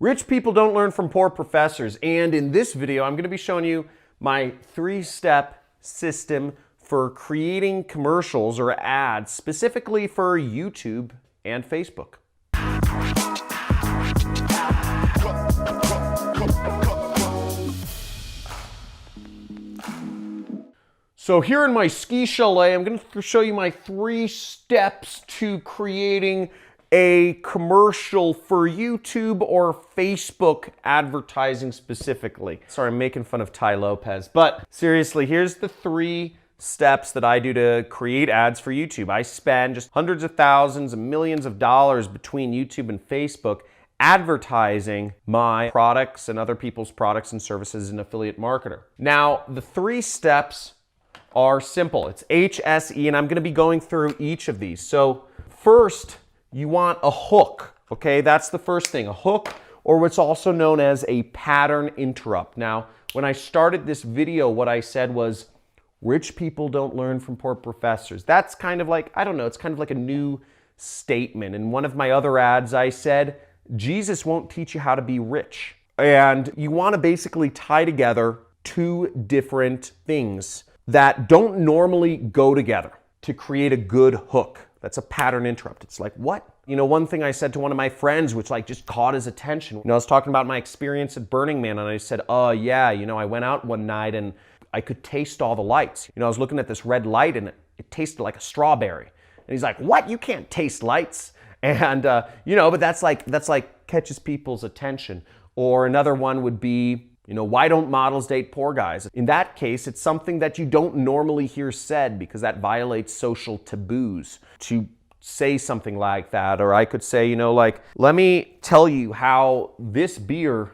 Rich people don't learn from poor professors, and in this video I'm going to be showing you my 3-step system for creating commercials or ads specifically for YouTube and Facebook. So here in my ski chalet, I'm going to show you my 3 steps to creating a commercial for YouTube or Facebook advertising specifically. Sorry, I'm making fun of Ty Lopez, but seriously, here's the 3 steps that I do to create ads for YouTube. I spend just hundreds of thousands and millions of dollars between YouTube and Facebook advertising my products and other people's products and services as an affiliate marketer. Now, the 3 steps are simple. It's HSE, and I'm going to be going through each of these. So first, you want a hook, okay? That's the first thing, a hook, or what's also known as a pattern interrupt. Now, when I started this video, what I said was, rich people don't learn from poor professors. That's kind of like, I don't know, it's kind of like a new statement. In one of my other ads, I said, Jesus won't teach you how to be rich. And you want to basically tie together 2 different things that don't normally go together to create a good hook. That's a pattern interrupt. It's like, what? You know, one thing I said to one of my friends, which like just caught his attention, you know, I was talking about my experience at Burning Man, and I said, oh yeah, you know, I went out one night and I could taste all the lights. You know, I was looking at this red light and it tasted like a strawberry. And he's like, what? You can't taste lights. And, you know, but that's like catches people's attention. Or another one would be, you know, why don't models date poor guys? In that case, it's something that you don't normally hear said because that violates social taboos to say something like that. Or I could say, you know, like, let me tell you how this beer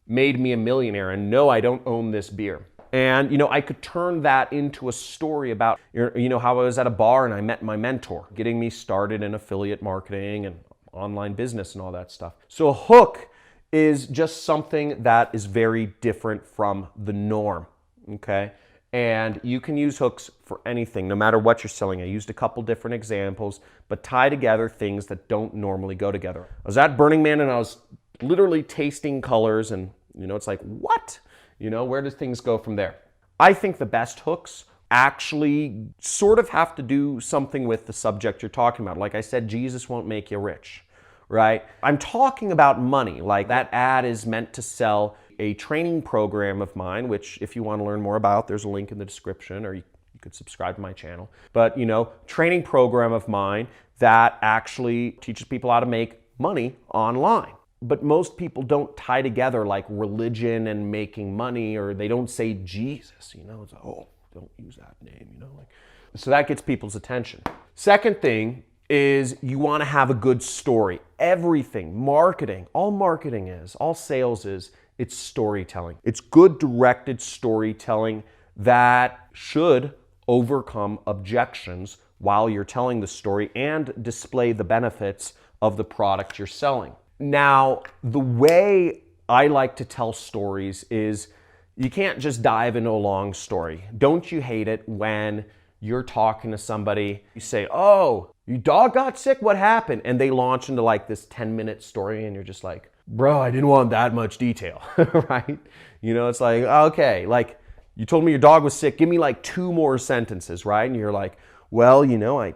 made me a millionaire, and no, I don't own this beer. And, you know, I could turn that into a story about, you know, how I was at a bar and I met my mentor, getting me started in affiliate marketing and online business and all that stuff. So a hook is just something that is very different from the norm, okay? And you can use hooks for anything, no matter what you're selling. I used a couple different examples, but tie together things that don't normally go together. I was at Burning Man and I was literally tasting colors and, you know, it's like, what? You know, where does things go from there? I think the best hooks actually sort of have to do something with the subject you're talking about. Like I said, Jesus won't make you rich. Right? I'm talking about money. Like that ad is meant to sell a training program of mine, which if you want to learn more about, there's a link in the description, or you could subscribe to my channel. But, you know, training program of mine that actually teaches people how to make money online. But most people don't tie together like religion and making money, or they don't say Jesus, you know, it's like, oh, don't use that name, you know, like, so that gets people's attention. Second thing is you want to have a good story. Everything, marketing, all sales is, it's storytelling. It's good directed storytelling that should overcome objections while you're telling the story and display the benefits of the product you're selling. Now, the way I like to tell stories is you can't just dive into a long story. Don't you hate it when you're talking to somebody, you say, oh, your dog got sick, what happened? And they launch into like this 10-minute story and you're just like, bro, I didn't want that much detail, right? You know, it's like, okay, like you told me your dog was sick, give me like 2 more sentences, right? And you're like, well, you know, I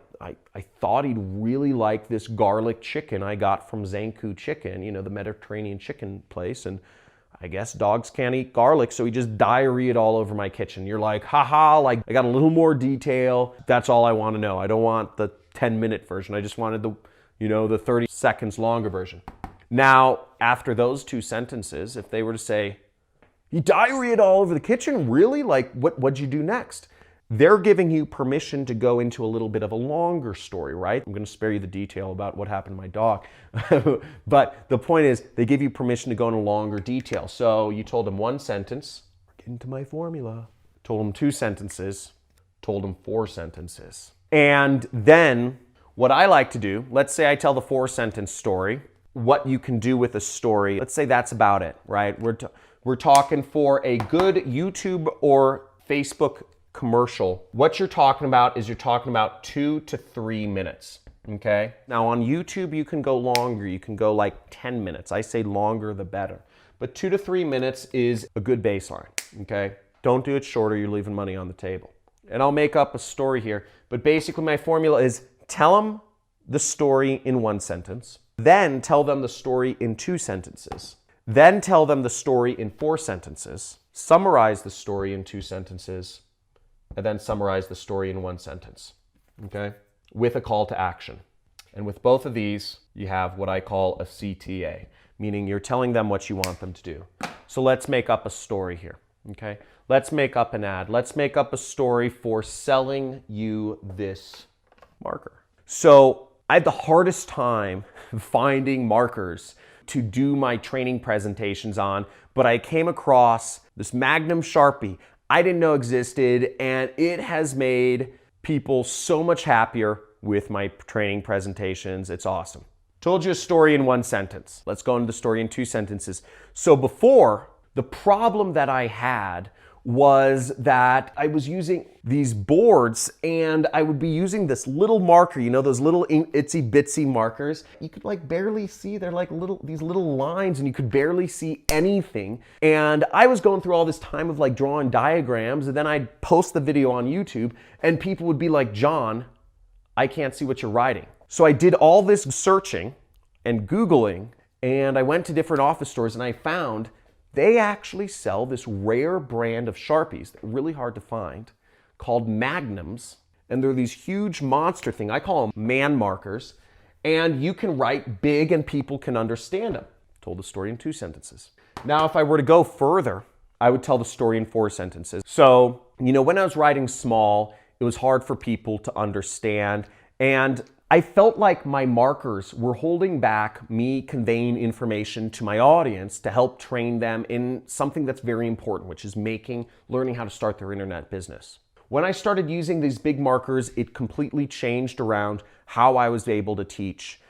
thought he'd really like this garlic chicken I got from Zanku Chicken, you know, the Mediterranean chicken place, and I guess dogs can't eat garlic, so he just diarrheaed all over my kitchen. You're like, haha, like I got a little more detail. That's all I want to know. I don't want the 10-minute version. I just wanted the, you know, the 30 seconds longer version. Now, after those 2 sentences, if they were to say, he diarrheaed all over the kitchen, really? Like, what'd you do next? They're giving you permission to go into a little bit of a longer story, right? I'm going to spare you the detail about what happened to my dog. But the point is, they give you permission to go into longer detail. So you told them 1 sentence, get into my formula. Told them 2 sentences, told them 4 sentences. And then what I like to do, let's say I tell the 4-sentence story, what you can do with a story, let's say that's about it, right? We're talking for a good YouTube or Facebook commercial. What you're talking about is you're talking about 2 to 3 minutes. Okay. Now on YouTube, you can go longer. You can go like 10 minutes. I say longer the better. But 2 to 3 minutes is a good baseline. Okay. Don't do it shorter. You're leaving money on the table. And I'll make up a story here. But basically my formula is tell them the story in 1 sentence. Then tell them the story in 2 sentences. Then tell them the story in 4 sentences. Summarize the story in 2 sentences. And then summarize the story in 1 sentence. Okay. With a call to action. And with both of these, you have what I call a CTA, meaning you're telling them what you want them to do. So let's make up a story here, okay? Let's make up an ad. Let's make up a story for selling you this marker. So I had the hardest time finding markers to do my training presentations on, but I came across this Magnum Sharpie I didn't know existed, and it has made people so much happier with my training presentations. It's awesome. Told you a story in 1 sentence. Let's go into the story in 2 sentences. So before, the problem that I had was that I was using these boards and I would be using this little marker, you know, those little itsy bitsy markers. You could like barely see, they're like these little lines and you could barely see anything. And I was going through all this time of like drawing diagrams and then I'd post the video on YouTube and people would be like, John, I can't see what you're writing. So I did all this searching and Googling and I went to different office stores and I found they actually sell this rare brand of Sharpies, that are really hard to find, called Magnums. And they're these huge monster thing. I call them man markers. And you can write big and people can understand them. Told the story in 2 sentences. Now, if I were to go further, I would tell the story in 4 sentences. So, you know, when I was writing small, it was hard for people to understand. And I felt like my markers were holding back me conveying information to my audience to help train them in something that's very important, which is learning how to start their internet business. When I started using these big markers, it completely changed around how I was able to teach,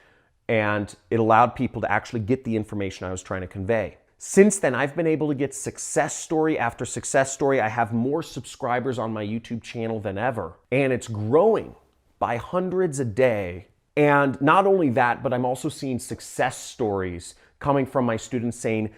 and it allowed people to actually get the information I was trying to convey. Since then, I've been able to get success story after success story. I have more subscribers on my YouTube channel than ever, and it's growing by hundreds a day. And not only that, but I'm also seeing success stories coming from my students saying,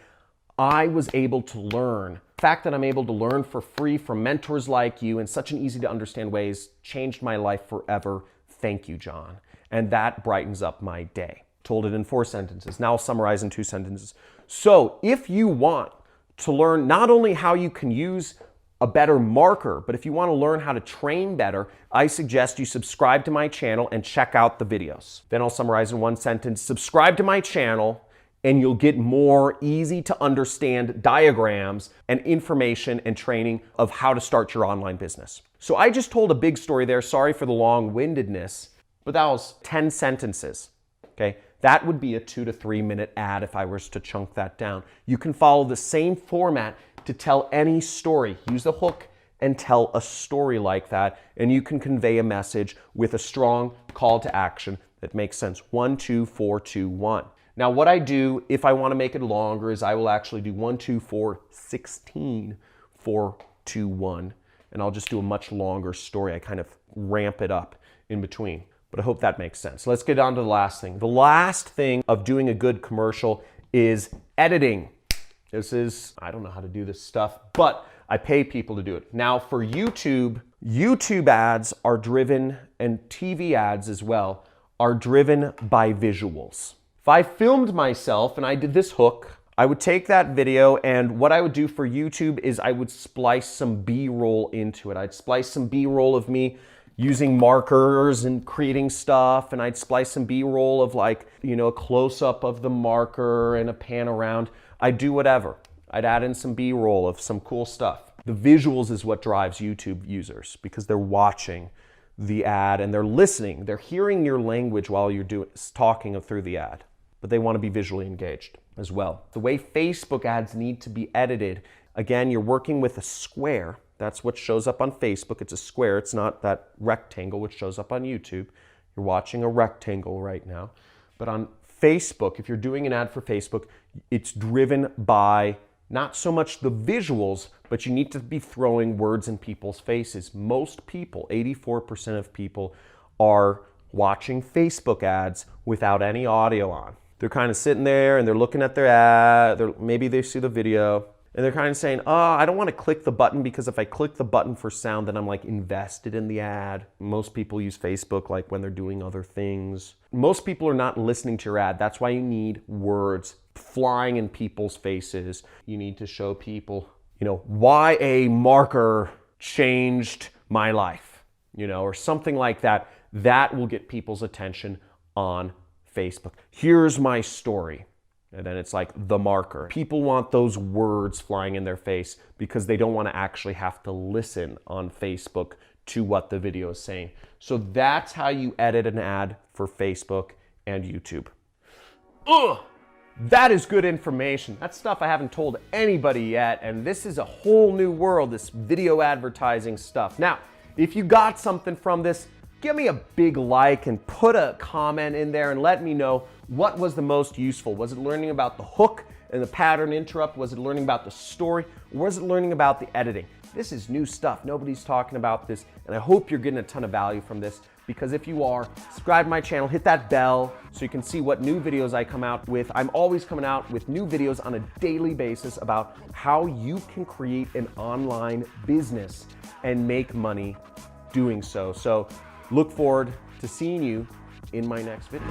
I was able to learn. The fact that I'm able to learn for free from mentors like you in such an easy to understand ways changed my life forever. Thank you, John. And that brightens up my day. Told it in 4 sentences. Now I'll summarize in 2 sentences. So if you want to learn not only how you can use a better marker, but if you want to learn how to train better, I suggest you subscribe to my channel and check out the videos. Then I'll summarize in 1 sentence. Subscribe to my channel and you'll get more easy to understand diagrams and information and training of how to start your online business. So I just told a big story there. Sorry for the long-windedness, but that was 10 sentences, okay? That would be a 2 to 3 minute ad if I was to chunk that down. You can follow the same format to tell any story. Use a hook and tell a story like that, and you can convey a message with a strong call to action that makes sense. 1, 2, 4, 2, 1. Now what I do if I want to make it longer is I will actually do 1, 2, 4, 16, 4, 2, 1, and I'll just do a much longer story. I kind of ramp it up in between, but I hope that makes sense. Let's get on to the last thing. The last thing of doing a good commercial is editing. This is, I don't know how to do this stuff, but I pay people to do it. Now for YouTube ads are driven, and TV ads as well, are driven by visuals. If I filmed myself and I did this hook, I would take that video and what I would do for YouTube is I would splice some B-roll into it. I'd splice some B-roll of me using markers and creating stuff, and I'd splice some B-roll of like, you know, a close-up of the marker and a pan around. I'd do whatever. I'd add in some B-roll of some cool stuff. The visuals is what drives YouTube users because they're watching the ad and they're listening. They're hearing your language while you're talking through the ad, but they want to be visually engaged as well. The way Facebook ads need to be edited, again, you're working with a square. That's what shows up on Facebook. It's a square. It's not that rectangle which shows up on YouTube. You're watching a rectangle right now. But on Facebook, if you're doing an ad for Facebook, it's driven by not so much the visuals, but you need to be throwing words in people's faces. Most people, 84% of people, are watching Facebook ads without any audio on. They're kind of sitting there and they're looking at their ad, maybe they see the video, and they're kind of saying, oh, I don't want to click the button because if I click the button for sound, then I'm like invested in the ad. Most people use Facebook like when they're doing other things. Most people are not listening to your ad. That's why you need words flying in people's faces. You need to show people, why a marker changed my life, or something like that. That will get people's attention on Facebook. Here's my story. And then it's like the marker. People want those words flying in their face because they don't want to actually have to listen on Facebook to what the video is saying. So that's how you edit an ad for Facebook and YouTube. Ugh! That is good information. That's stuff I haven't told anybody yet, and this is a whole new world, this video advertising stuff. Now, if you got something from this, give me a big like and put a comment in there and let me know what was the most useful. Was it learning about the hook and the pattern interrupt? Was it learning about the story? Or was it learning about the editing? This is new stuff. Nobody's talking about this, and I hope you're getting a ton of value from this, because if you are, subscribe to my channel, hit that bell so you can see what new videos I come out with. I'm always coming out with new videos on a daily basis about how you can create an online business and make money doing so. So look forward to seeing you in my next video.